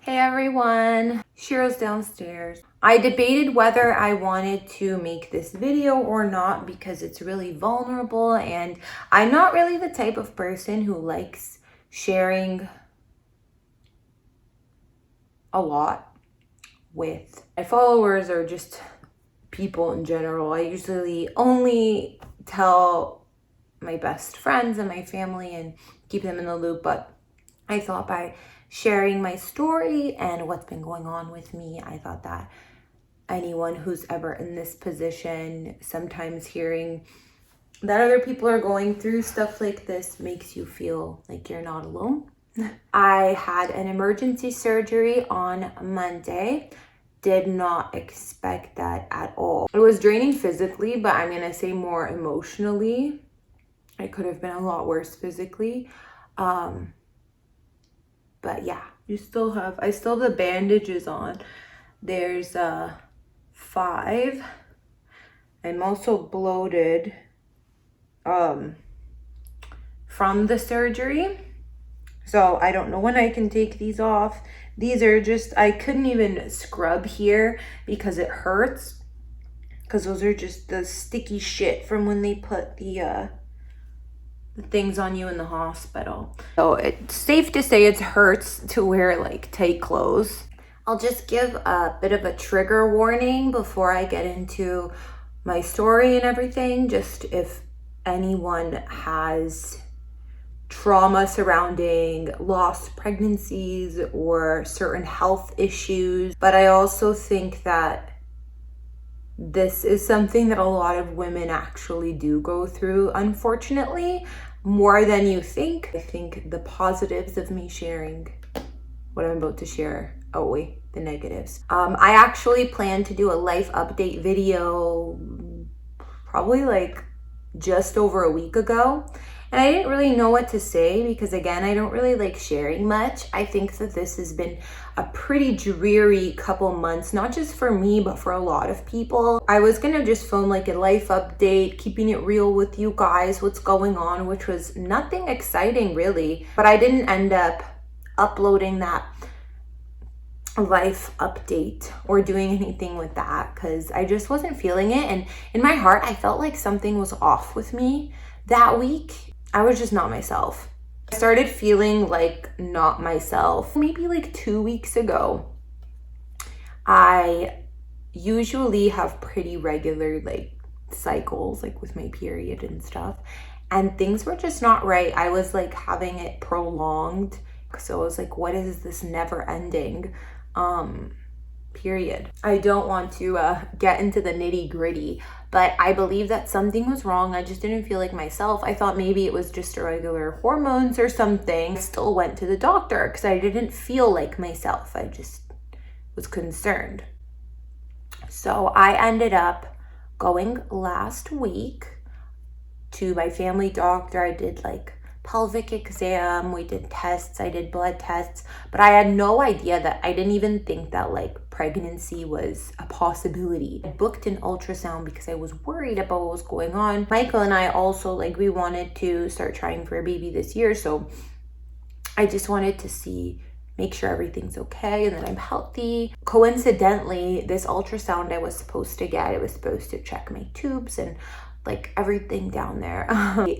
Hey everyone, Shiro's downstairs. I debated whether I wanted to make this video or not because it's really vulnerable and I'm not really the type of person who likes sharing a lot with my followers or just people in general. I usually only tell my best friends and my family and keep them in the loop, but I thought by sharing my story and what's been going on with me, I thought that anyone who's ever in this position, sometimes hearing that other people are going through stuff like this makes you feel like you're not alone. I had an emergency surgery on Monday. Did not expect that at all. It was draining physically, but I'm gonna say more emotionally. It could have been a lot worse physically. But yeah, I still have the bandages on. There's 5. I'm also bloated from the surgery. So I don't know when I can take these off. These are just, I couldn't even scrub here because it hurts. Because those are just the sticky shit from when they put the things on you in the hospital. So it's safe to say it hurts to wear like tight clothes. I'll just give a bit of a trigger warning before I get into my story and everything, just if anyone has trauma surrounding lost pregnancies or certain health issues. But I also think that this is something that a lot of women actually do go through, unfortunately, more than you think. I think the positives of me sharing what I'm about to share outweigh the negatives. I actually plan to do a life update video probably like just over a week ago. And I didn't really know what to say because, again, I don't really like sharing much. I think that this has been a pretty dreary couple months, not just for me, but for a lot of people. I was gonna just film like a life update, keeping it real with you guys, what's going on, which was nothing exciting really. But I didn't end up uploading that life update or doing anything with that because I just wasn't feeling it. And in my heart, I felt like something was off with me that week. I was just not myself. I started feeling like not myself maybe like 2 weeks ago. I usually have pretty regular like cycles, like with my period and stuff, and things were just not right. I was like having it prolonged. So I was like, what is this never ending period? I don't want to get into the nitty gritty, but I believe that something was wrong. I just didn't feel like myself. I thought maybe it was just irregular hormones or something. I still went to the doctor because I didn't feel like myself. I just was concerned. So I ended up going last week to my family doctor. I did like pelvic exam, we did tests, I did blood tests, but I had no idea that, I didn't even think that like pregnancy was a possibility. I booked an ultrasound because I was worried about what was going on. Michael and I also, like, we wanted to start trying for a baby this year, so I just wanted to make sure everything's okay and that I'm healthy. Coincidentally, this ultrasound I was supposed to get, it was supposed to check my tubes and like everything down there.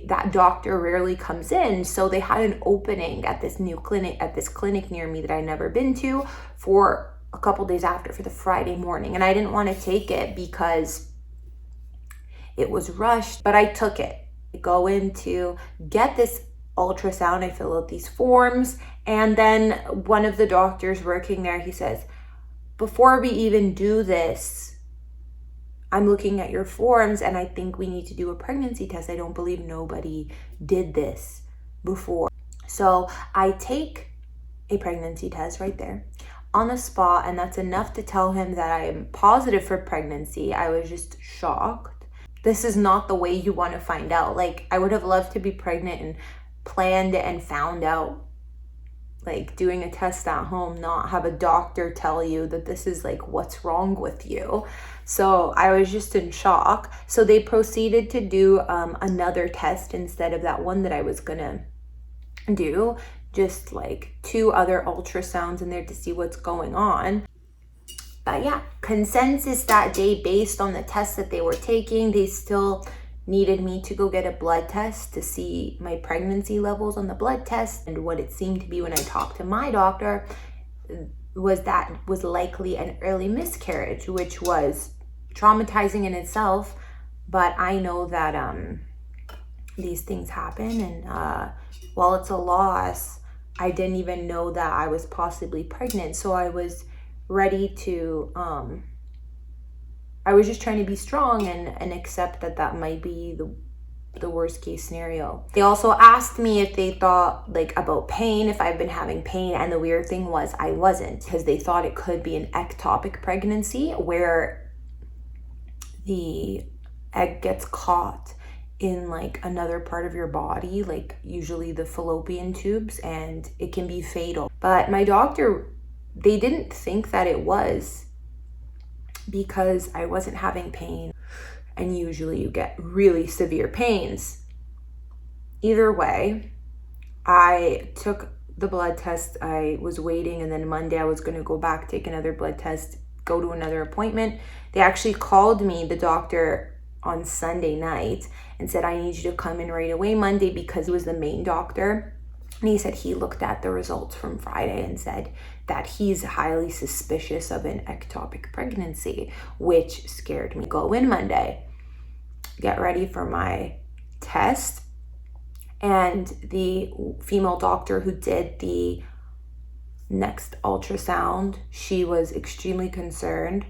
That doctor rarely comes in, so they had an opening at this clinic near me that I'd never been to for a couple days after, for the Friday morning, and I didn't want to take it because it was rushed, but I took it. I go in to get this ultrasound, I fill out these forms, and then one of the doctors working there, he says, before we even do this, I'm looking at your forms and I think we need to do a pregnancy test. I don't believe nobody did this before. So I take a pregnancy test right there on the spot, and that's enough to tell him that I am positive for pregnancy. I was just shocked. This is not the way you want to find out. Like, I would have loved to be pregnant and planned it and found out like doing a test at home, not have a doctor tell you that this is like what's wrong with you. So I was just in shock. So they proceeded to do another test instead of that one that I was gonna do, just like 2 other ultrasounds in there to see what's going on. But yeah, consensus that day based on the tests that they were taking, they still needed me to go get a blood test to see my pregnancy levels on the blood test. And what it seemed to be when I talked to my doctor was that was likely an early miscarriage, which was traumatizing in itself. But I know that these things happen, and while it's a loss, I didn't even know that I was possibly pregnant. So I was ready to I was just trying to be strong and accept that that might be the worst case scenario. They also asked me if they thought like about pain, if I've been having pain, and the weird thing was I wasn't, because they thought it could be an ectopic pregnancy where the egg gets caught in like another part of your body, like usually the fallopian tubes, and it can be fatal. But my doctor, they didn't think that it was, because I wasn't having pain, and usually you get really severe pains. Either way, I took the blood test. I was waiting, and then Monday I was going to go back, take another blood test, go to another appointment. They actually called me, the doctor, on Sunday night and said, I need you to come in right away Monday, because it was the main doctor. And he said he looked at the results from Friday and said that he's highly suspicious of an ectopic pregnancy, which scared me. Go in Monday, get ready for my test. And the female doctor who did the next ultrasound, she was extremely concerned.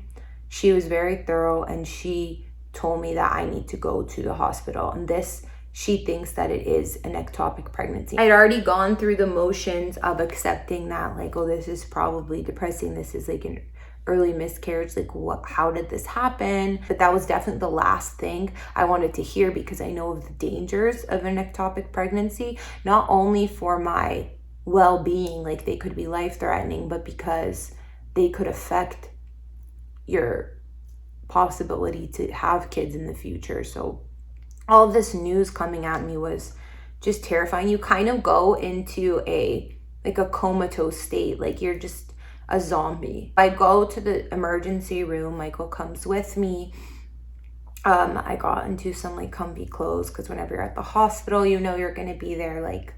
She was very thorough, and she told me that I need to go to the hospital. And this, she thinks that it is an ectopic pregnancy. I'd already gone through the motions of accepting that, like, oh, this is probably depressing. This is like an early miscarriage. Like, what? How did this happen? But that was definitely the last thing I wanted to hear, because I know of the dangers of an ectopic pregnancy, not only for my well-being, like they could be life-threatening, but because they could affect your possibility to have kids in the future. So all of this news coming at me was just terrifying. You kind of go into a comatose state, like you're just a zombie. I go to the emergency room. Michael comes with me. I got into some like comfy clothes, because whenever you're at the hospital, you know you're going to be there like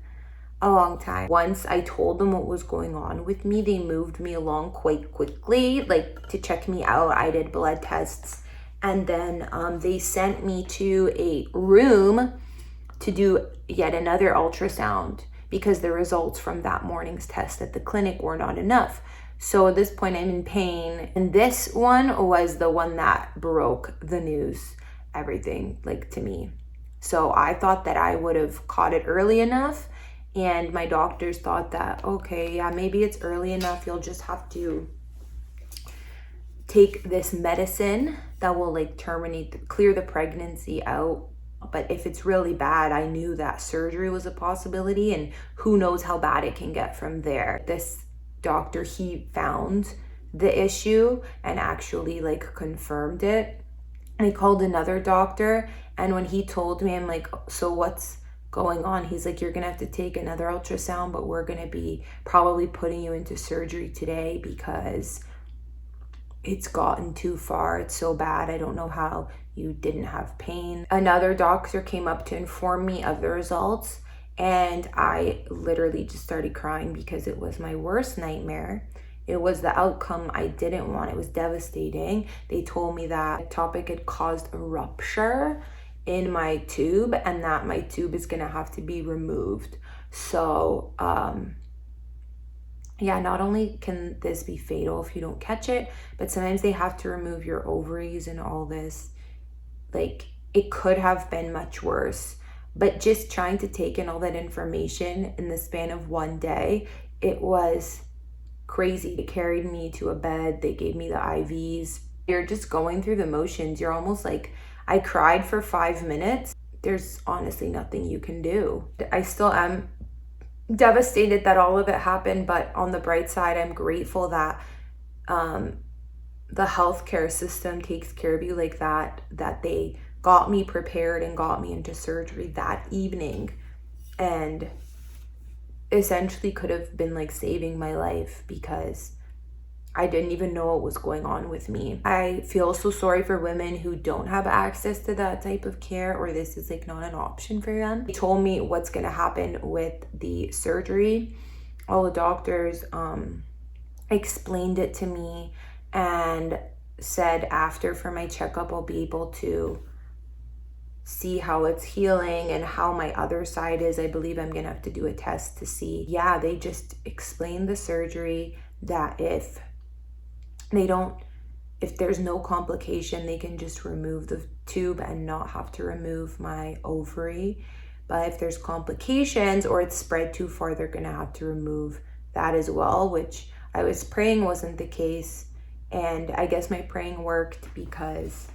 a long time. Once I told them what was going on with me, they moved me along quite quickly, like to check me out. I did blood tests, and then they sent me to a room to do yet another ultrasound, because the results from that morning's test at the clinic were not enough. So at this point I'm in pain, and this one was the one that broke the news, everything, like, to me. So I thought that I would have caught it early enough, and my doctors thought that, okay, yeah, maybe it's early enough. You'll just have to take this medicine that will like clear the pregnancy out. But if it's really bad, I knew that surgery was a possibility, and who knows how bad it can get from there. This doctor, he found the issue and actually like confirmed it. And he called another doctor, and when he told me, I'm like, so what's going on? He's like, you're gonna have to take another ultrasound, but we're gonna be probably putting you into surgery today because it's gotten too far. It's so bad. I don't know how you didn't have pain. Another doctor came up to inform me of the results, and I literally just started crying, because it was my worst nightmare. It was the outcome I didn't want. It was devastating. They told me that Ectopic had caused a rupture in my tube, and that my tube is gonna have to be removed. So yeah, not only can this be fatal if you don't catch it, but sometimes they have to remove your ovaries and all this. Like, it could have been much worse. But just trying to take in all that information in the span of one day, it was crazy. They carried me to a bed. They gave me the IVs. You're just going through the motions. You're almost like, I cried for 5 minutes. There's honestly nothing you can do. I still am devastated that all of it happened, but on the bright side, I'm grateful that the healthcare system takes care of you like that, that they got me prepared and got me into surgery that evening. And essentially could have been like saving my life because I didn't even know what was going on with me. I feel so sorry for women who don't have access to that type of care, or this is like not an option for them. They told me what's gonna happen with the surgery. All the doctors explained it to me and said after for my checkup I'll be able to see how it's healing and how my other side is. I believe I'm gonna have to do a test to see. Yeah, they just explained the surgery that if there's no complication, they can just remove the tube and not have to remove my ovary. But if there's complications or it's spread too far, they're gonna have to remove that as well, which I was praying wasn't the case. And I guess my praying worked because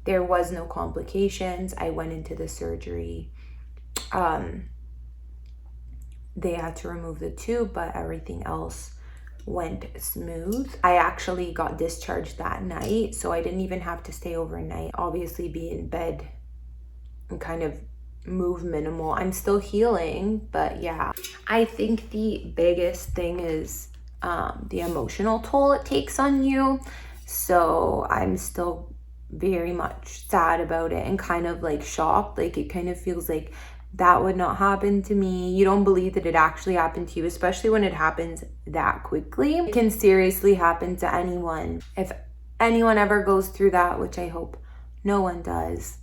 there was no complications. I went into the surgery. They had to remove the tube, but everything else went smooth. I actually got discharged that night, so I didn't even have to stay overnight. Obviously, be in bed and kind of move minimal. I'm still healing, but yeah. I think the biggest thing is the emotional toll it takes on you. So I'm still very much sad about it and kind of like shocked. Like it kind of feels like that would not happen to me. You don't believe that it actually happened to you, especially when it happens that quickly. It can seriously happen to anyone. If anyone ever goes through that, which I hope no one does,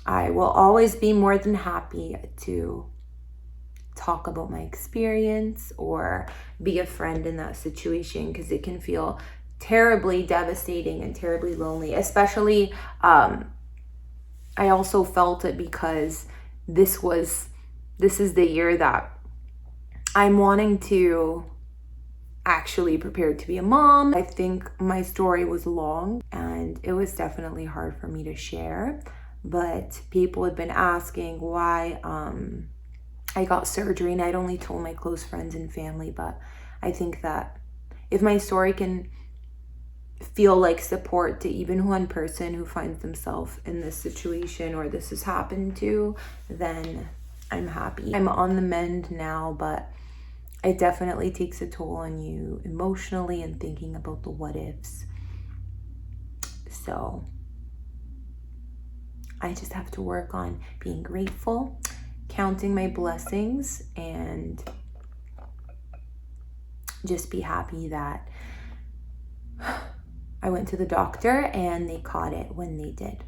I will always be more than happy to talk about my experience or be a friend in that situation, because it can feel terribly devastating and terribly lonely. Especially, I also felt it because this is the year that I'm wanting to actually prepare to be a mom. I think my story was long and it was definitely hard for me to share, but people had been asking why I got surgery, and I'd only told my close friends and family. But I think that if my story can feel like support to even one person who finds themselves in this situation or this has happened to, then I'm happy. I'm on the mend now, but it definitely takes a toll on you emotionally and thinking about the what ifs. So I just have to work on being grateful, counting my blessings, and just be happy that I went to the doctor and they caught it when they did.